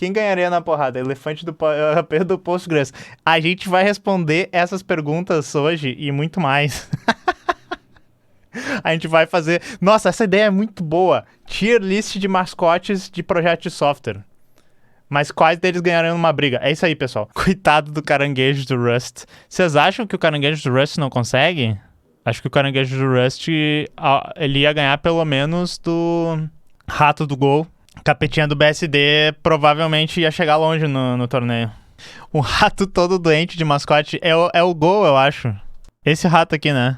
Quem ganharia na porrada? Elefante do rapé do Postgres. A gente vai responder essas perguntas hoje e muito mais. A gente vai fazer... Nossa, essa ideia é muito boa. Tier list de mascotes de projeto de software. Mas quais deles ganhariam numa briga? É isso aí, pessoal. Coitado do caranguejo do Rust. Vocês acham que o caranguejo do Rust não consegue? Acho que o caranguejo do Rust, ele ia ganhar pelo menos do rato do Gol. Capetinha do BSD provavelmente ia chegar longe no torneio. O rato todo doente de mascote é o Gol, eu acho. Esse rato aqui, né?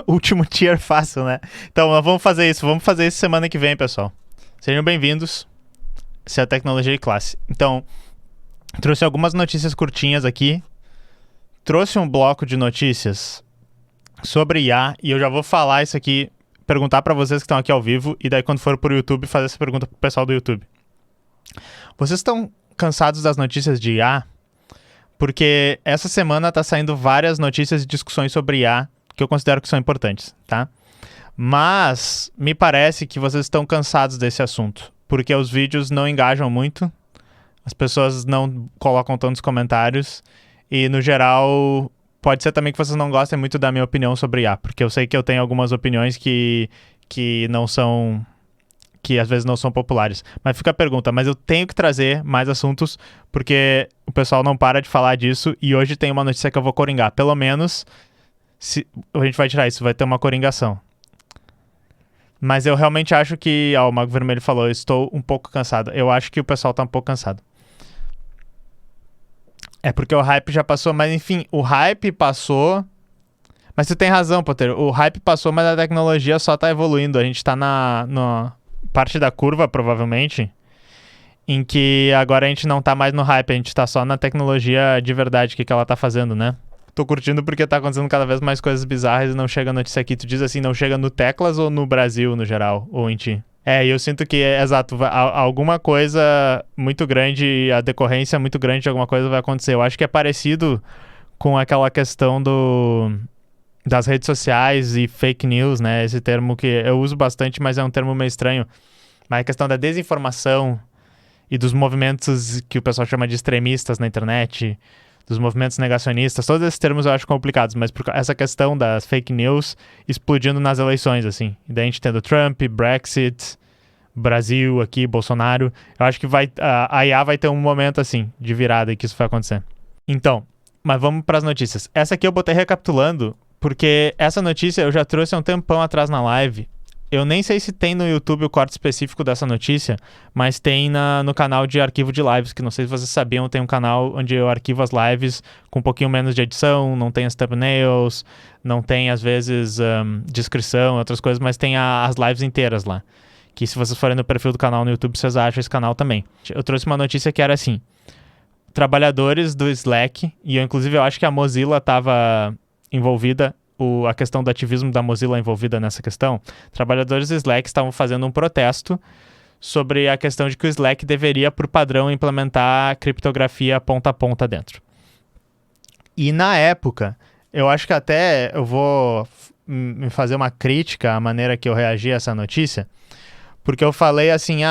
Último tier fácil, né? Então, vamos fazer isso. Vamos fazer isso semana que vem, pessoal. Sejam bem-vindos. Essa é a Tecnologia de Classe. Então, trouxe algumas notícias curtinhas aqui. Trouxe um bloco de notícias sobre IA. E eu já vou falar isso aqui, perguntar pra vocês que estão aqui ao vivo. E daí, quando for pro YouTube, fazer essa pergunta pro pessoal do YouTube. Vocês estão cansados das notícias de IA? Porque essa semana tá saindo várias notícias e discussões sobre IA que eu considero que são importantes, tá? Mas me parece que vocês estão cansados desse assunto, porque os vídeos não engajam muito, as pessoas não colocam tantos comentários e, no geral, pode ser também que vocês não gostem muito da minha opinião sobre IA, porque eu sei que eu tenho algumas opiniões que não são... que às vezes não são populares. Mas fica a pergunta, mas eu tenho que trazer mais assuntos, porque o pessoal não para de falar disso e hoje tem uma notícia que eu vou coringar, pelo menos... a gente vai tirar isso, vai ter uma coringação. Mas eu realmente acho que... o Mago Vermelho falou, eu estou um pouco cansado. Eu acho que o pessoal tá um pouco cansado. É porque o hype já passou, mas enfim, o hype passou... Mas você tem razão, Potter. O hype passou, mas a tecnologia só tá evoluindo. A gente tá na parte da curva, provavelmente, em que agora a gente não tá mais no hype, a gente tá só na tecnologia de verdade, o que ela tá fazendo, né? Tô curtindo porque tá acontecendo cada vez mais coisas bizarras e não chega a notícia aqui. Tu diz assim, não chega no Teclas ou no Brasil, no geral? Ou em ti? E eu sinto que, exato, alguma coisa muito grande, a decorrência muito grande de alguma coisa vai acontecer. Eu acho que é parecido com aquela questão das redes sociais e fake news, né? Esse termo que eu uso bastante, mas é um termo meio estranho. Mas a questão da desinformação e dos movimentos que o pessoal chama de extremistas na internet... dos movimentos negacionistas, todos esses termos eu acho complicados, mas por essa questão das fake news explodindo nas eleições, assim. E daí a gente tendo Trump, Brexit, Brasil aqui, Bolsonaro, eu acho que a IA vai ter um momento, assim, de virada e que isso vai acontecer. Então, mas vamos para as notícias. Essa aqui eu botei recapitulando, porque essa notícia eu já trouxe há um tempão atrás na live. Eu nem sei se tem no YouTube o corte específico dessa notícia, mas tem no canal de arquivo de lives, que não sei se vocês sabiam, tem um canal onde eu arquivo as lives com um pouquinho menos de edição, não tem as thumbnails, não tem, às vezes, descrição, outras coisas, mas tem as lives inteiras lá. Que se vocês forem no perfil do canal no YouTube, vocês acham esse canal também. Eu trouxe uma notícia que era assim, trabalhadores do Slack, e inclusive eu acho que a Mozilla estava envolvida, a questão do ativismo da Mozilla envolvida nessa questão, trabalhadores do Slack estavam fazendo um protesto sobre a questão de que o Slack deveria, por padrão, implementar criptografia ponta a ponta dentro. E na época, eu acho que até eu vou me fazer uma crítica à maneira que eu reagi a essa notícia, porque eu falei assim,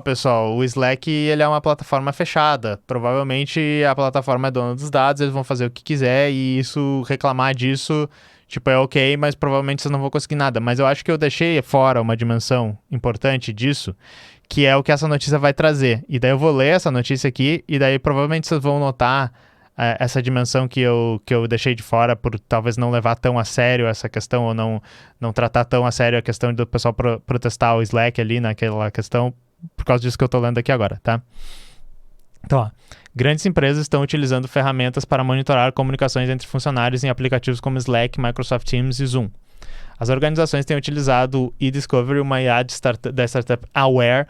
pessoal, o Slack ele é uma plataforma fechada, provavelmente a plataforma é dona dos dados, eles vão fazer o que quiser e reclamar disso, tipo, é ok, mas provavelmente vocês não vão conseguir nada. Mas eu acho que eu deixei fora uma dimensão importante disso, que é o que essa notícia vai trazer. E daí eu vou ler essa notícia aqui e daí provavelmente vocês vão notar essa dimensão que eu deixei de fora por talvez não levar tão a sério essa questão ou não tratar tão a sério a questão do pessoal protestar o Slack ali naquela questão, por causa disso que eu tô lendo aqui agora, tá? Então, grandes empresas estão utilizando ferramentas para monitorar comunicações entre funcionários em aplicativos como Slack, Microsoft Teams e Zoom. As organizações têm utilizado o eDiscovery, uma IA da startup Aware,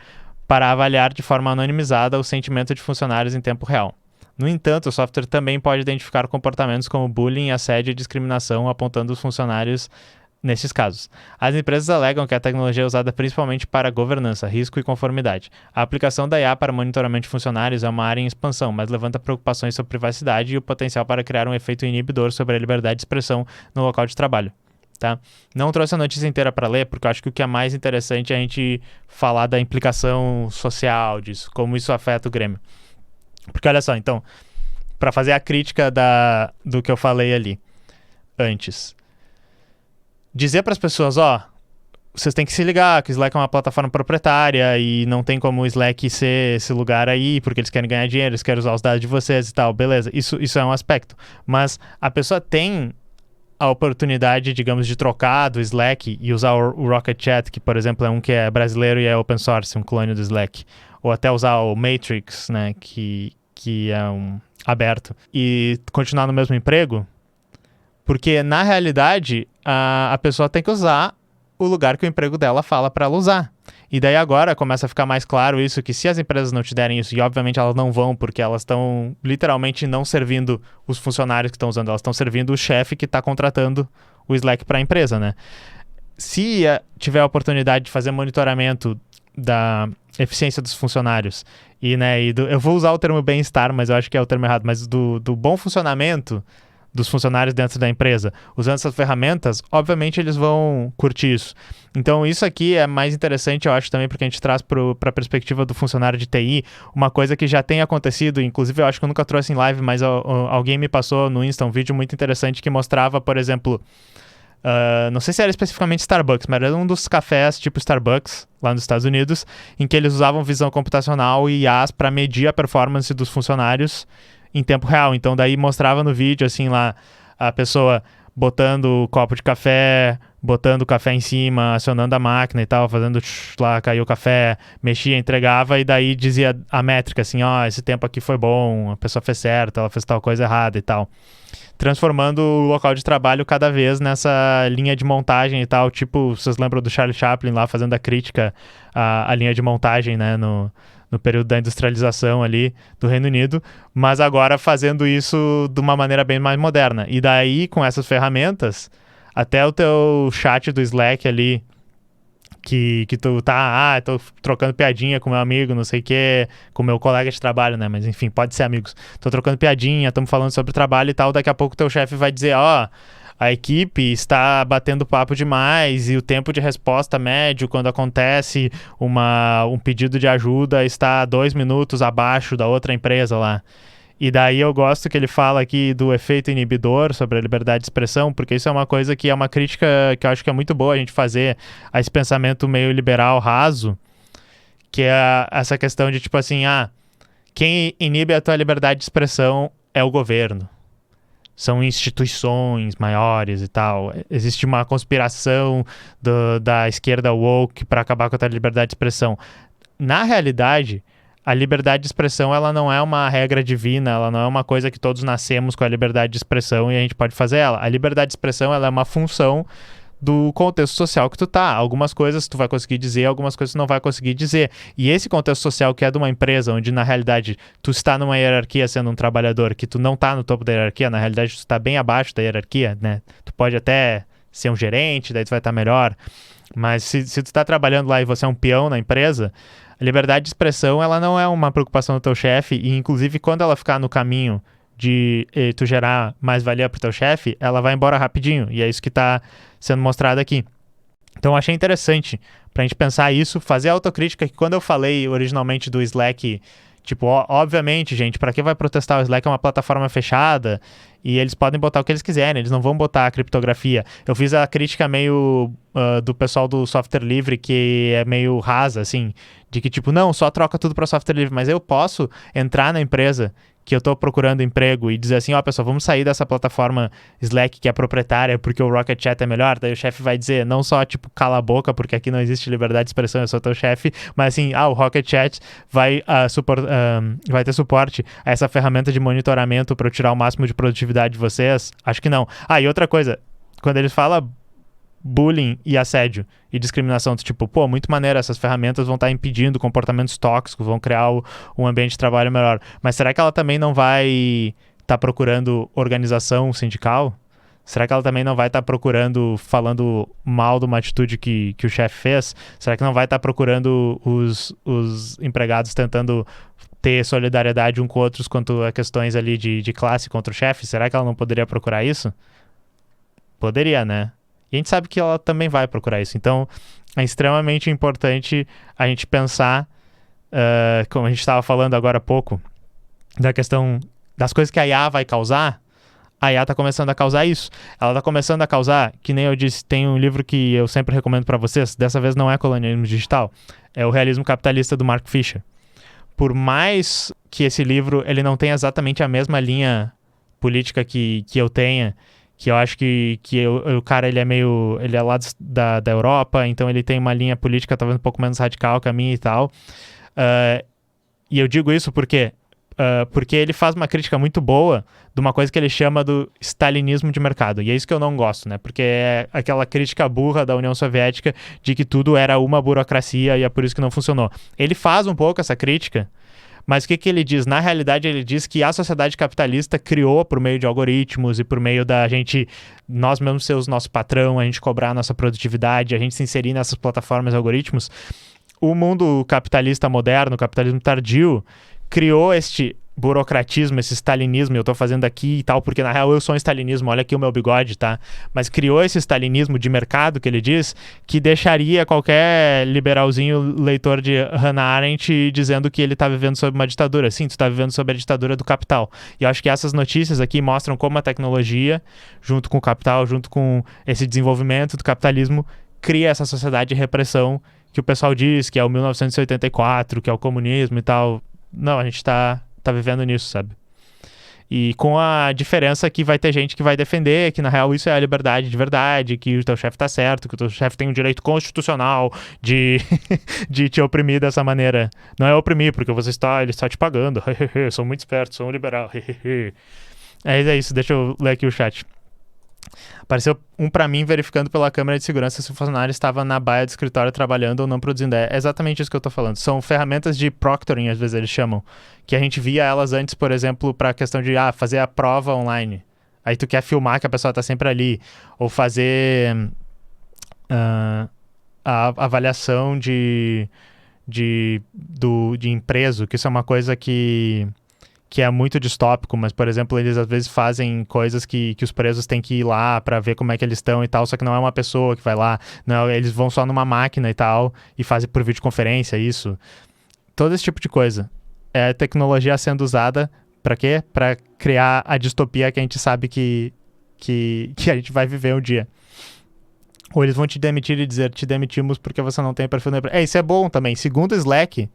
para avaliar de forma anonimizada o sentimento de funcionários em tempo real. No entanto, o software também pode identificar comportamentos como bullying, assédio e discriminação, apontando os funcionários nesses casos. As empresas alegam que a tecnologia é usada principalmente para governança, risco e conformidade. A aplicação da IA para monitoramento de funcionários é uma área em expansão, mas levanta preocupações sobre privacidade e o potencial para criar um efeito inibidor sobre a liberdade de expressão no local de trabalho. tá? Não trouxe a notícia inteira para ler, porque eu acho que o que é mais interessante é a gente falar da implicação social disso, como isso afeta o Grêmio. Porque olha só, então, para fazer a crítica do que eu falei ali antes, dizer para as pessoas, vocês têm que se ligar que o Slack é uma plataforma proprietária e não tem como o Slack ser esse lugar aí, porque eles querem ganhar dinheiro, eles querem usar os dados de vocês e tal, beleza, isso é um aspecto. Mas a pessoa tem a oportunidade, digamos, de trocar do Slack e usar o Rocket Chat, que, por exemplo, é um que é brasileiro e é open source, um clone do Slack. Ou até usar o Matrix, né, que é um aberto, e continuar no mesmo emprego, porque, na realidade, a pessoa tem que usar o lugar que o emprego dela fala para ela usar. E daí agora começa a ficar mais claro isso, que se as empresas não te derem isso, e obviamente elas não vão, porque elas estão literalmente não servindo os funcionários que estão usando, elas estão servindo o chefe que está contratando o Slack para a empresa, né? Se tiver a oportunidade de fazer monitoramento da eficiência dos funcionários, eu vou usar o termo bem-estar, mas eu acho que é o termo errado, mas do bom funcionamento dos funcionários dentro da empresa, usando essas ferramentas, obviamente eles vão curtir isso. Então isso aqui é mais interessante, eu acho, também porque a gente traz para a perspectiva do funcionário de TI, uma coisa que já tem acontecido, inclusive eu acho que eu nunca trouxe em live, mas alguém me passou no Insta um vídeo muito interessante que mostrava, por exemplo, não sei se era especificamente Starbucks, mas era um dos cafés tipo Starbucks, lá nos Estados Unidos, em que eles usavam visão computacional e IAs para medir a performance dos funcionários em tempo real. Então daí mostrava no vídeo assim lá a pessoa botando o copo de café, botando o café em cima, acionando a máquina e tal, fazendo lá, caiu o café, mexia, entregava e daí dizia a métrica assim, esse tempo aqui foi bom, a pessoa fez certo, ela fez tal coisa errada e tal. Transformando o local de trabalho cada vez nessa linha de montagem e tal, tipo, vocês lembram do Charlie Chaplin lá fazendo a crítica à linha de montagem, né, no período da industrialização ali do Reino Unido, mas agora fazendo isso de uma maneira bem mais moderna. E daí, com essas ferramentas, até o teu chat do Slack ali, que tu tá, tô trocando piadinha com meu amigo, não sei o que, com meu colega de trabalho, né, mas enfim, pode ser amigos. Tô trocando piadinha, estamos falando sobre trabalho e tal, daqui a pouco teu chefe vai dizer, a equipe está batendo papo demais e o tempo de resposta médio quando acontece um pedido de ajuda está 2 minutos abaixo da outra empresa lá. E daí eu gosto que ele fala aqui do efeito inibidor sobre a liberdade de expressão, porque isso é uma coisa que é uma crítica que eu acho que é muito boa a gente fazer a esse pensamento meio liberal raso, que é essa questão de tipo assim, quem inibe a tua liberdade de expressão é o governo. São instituições maiores e tal. Existe uma conspiração da esquerda woke para acabar com a liberdade de expressão. Na realidade, a liberdade de expressão ela não é uma regra divina, ela não é uma coisa que todos nascemos com a liberdade de expressão e a gente pode fazer ela. A liberdade de expressão ela é uma função do contexto social que tu tá. Algumas coisas tu vai conseguir dizer, algumas coisas tu não vai conseguir dizer. E esse contexto social que é de uma empresa, onde na realidade tu está numa hierarquia sendo um trabalhador, que tu não tá no topo da hierarquia, na realidade tu está bem abaixo da hierarquia, né? Tu pode até ser um gerente, daí tu vai estar melhor. Mas se tu tá trabalhando lá e você é um peão na empresa, a liberdade de expressão ela não é uma preocupação do teu chefe e inclusive quando ela ficar no caminho de tu gerar mais valia pro teu chefe, ela vai embora rapidinho. E é isso que tá sendo mostrado aqui. Então eu achei interessante pra gente pensar isso, fazer a autocrítica que quando eu falei originalmente do Slack, tipo, obviamente, gente, pra que vai protestar? O Slack é uma plataforma fechada e eles podem botar o que eles quiserem, eles não vão botar a criptografia. Eu fiz a crítica meio do pessoal do software livre, que é meio rasa, assim, de que tipo, não, só troca tudo pra software livre, mas eu posso entrar na empresa que eu tô procurando emprego e dizer assim, pessoal, vamos sair dessa plataforma Slack que é proprietária porque o Rocket Chat é melhor, daí o chefe vai dizer, não só tipo, cala a boca porque aqui não existe liberdade de expressão, eu sou teu chefe, mas assim, o Rocket Chat vai ter suporte a essa ferramenta de monitoramento para eu tirar o máximo de produtividade de vocês? Acho que não. E outra coisa, quando eles falam bullying e assédio e discriminação, tipo, muito maneiro, essas ferramentas vão estar impedindo comportamentos tóxicos, vão criar um ambiente de trabalho melhor. Mas será que ela também não vai estar procurando organização sindical? Será que ela também não vai estar falando mal de uma atitude que o chefe fez? Será que não vai estar procurando os empregados tentando ter solidariedade um com outros quanto a questões ali de classe contra o chefe? Será que ela não poderia procurar isso? Poderia, né? E a gente sabe que ela também vai procurar isso. Então, é extremamente importante a gente pensar, como a gente estava falando agora há pouco, da questão das coisas que a IA vai causar. A IA está começando a causar isso. Ela está começando a causar, que nem eu disse, tem um livro que eu sempre recomendo para vocês, dessa vez não é Colonialismo Digital, é o Realismo Capitalista do Mark Fisher. Por mais que esse livro ele não tenha exatamente a mesma linha política que eu tenha, que eu acho que o cara ele é lá da Europa, então ele tem uma linha política talvez um pouco menos radical que a minha e tal. E eu digo isso porque ele faz uma crítica muito boa de uma coisa que ele chama do stalinismo de mercado. E é isso que eu não gosto, né? Porque é aquela crítica burra da União Soviética de que tudo era uma burocracia e é por isso que não funcionou. Ele faz um pouco essa crítica, mas o que ele diz? Na realidade, ele diz que a sociedade capitalista criou por meio de algoritmos e por meio da gente, nós mesmos ser o nosso patrão, a gente cobrar a nossa produtividade, a gente se inserir nessas plataformas e algoritmos. O mundo capitalista moderno, o capitalismo tardio, criou este burocratismo, esse stalinismo, eu tô fazendo aqui e tal, porque na real eu sou um stalinismo, olha aqui o meu bigode, tá? Mas criou esse stalinismo de mercado, que ele diz, que deixaria qualquer liberalzinho leitor de Hannah Arendt dizendo que ele tá vivendo sob uma ditadura. Sim, tu tá vivendo sob a ditadura do capital. E eu acho que essas notícias aqui mostram como a tecnologia, junto com o capital, junto com esse desenvolvimento do capitalismo, cria essa sociedade de repressão que o pessoal diz que é o 1984, que é o comunismo e tal. Não, a gente tá vivendo nisso, sabe? E com a diferença que vai ter gente que vai defender que, na real, isso é a liberdade de verdade, que o teu chefe tá certo, que o teu chefe tem um direito constitucional de, de te oprimir dessa maneira. Não é oprimir, porque ele está te pagando. Eu sou muito esperto, sou um liberal. É isso, deixa eu ler aqui o chat. Apareceu um pra mim verificando pela câmera de segurança se o funcionário estava na baia do escritório trabalhando ou não produzindo. É exatamente isso que eu tô falando. São ferramentas de proctoring, às vezes eles chamam, que a gente via elas antes, por exemplo, pra questão de fazer a prova online. Aí tu quer filmar que a pessoa tá sempre ali. Ou fazer a avaliação de empreso, que isso é uma coisa que é muito distópico, mas, por exemplo, eles às vezes fazem coisas que os presos têm que ir lá pra ver como é que eles estão e tal, só que não é uma pessoa que vai lá, não, eles vão só numa máquina e tal, e fazem por videoconferência, isso. Todo esse tipo de coisa. É tecnologia sendo usada pra quê? Pra criar a distopia que a gente sabe que a gente vai viver um dia. Ou eles vão te demitir e dizer, te demitimos porque você não tem perfil... Isso é bom também. Segundo o Slack...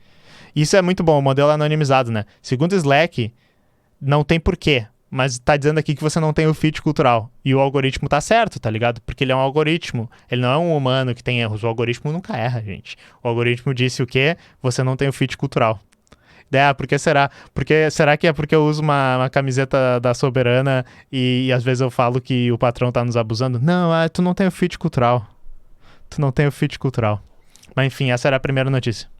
Isso é muito bom, o modelo é anonimizado, né? Segundo o Slack, não tem porquê, mas tá dizendo aqui que você não tem o fit cultural. E o algoritmo tá certo, tá ligado? Porque ele é um algoritmo, ele não é um humano que tem erros. O algoritmo nunca erra, gente. O algoritmo disse o quê? Você não tem o fit cultural. Por que será? Será que é porque eu uso uma camiseta da Soberana e às vezes eu falo que o patrão tá nos abusando? Não, tu não tem o fit cultural. Tu não tem o fit cultural. Mas enfim, essa era a primeira notícia.